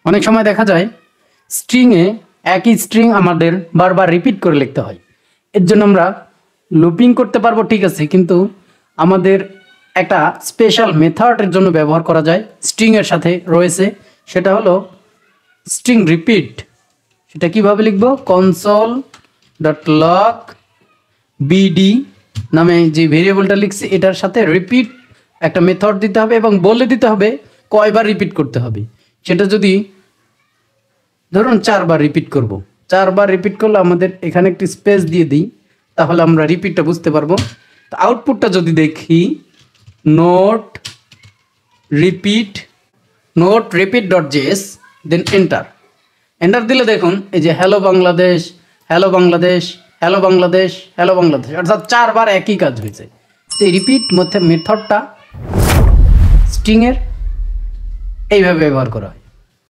অনেক সময় দেখা যায় স্ট্রিংয়ে একই স্ট্রিং আমাদের বারবার রিপিট করে লিখতে হয়। এর জন্য আমরা লুপিং করতে পারবো, ঠিক আছে, কিন্তু আমাদের একটা স্পেশাল মেথডের জন্য ব্যবহার করা যায়, স্ট্রিংয়ের সাথে রয়েছে, সেটা হলো স্ট্রিং রিপিট। সেটা কিভাবে লিখবো? কনসোল ডট লগ বিডি নামে যে ভেরিয়েবলটা লিখছি এটার সাথে রিপিট একটা মেথড দিতে হবে এবং বলে দিতে হবে কয়বার রিপিট করতে হবে। সেটা যদি ধরুন 4 বার রিপিট করব, 4 বার রিপিট করলে আমাদের এখানে একটি স্পেস দিয়ে দিই, তাহলে আমরা রিপিটটা বুঝতে পারবো। তো আউটপুটটা যদি দেখি, node repeat dot JS, then enter দিলে দেখুন এই যে hello Bangladesh, hello Bangladesh, hello Bangladesh, hello Bangladesh, অর্থাৎ 4 বার একই কাজ হয়েছে। এই রিপিট মেথডটা স্ট্রিংয়ের এইভাবে ব্যবহার করা হয়।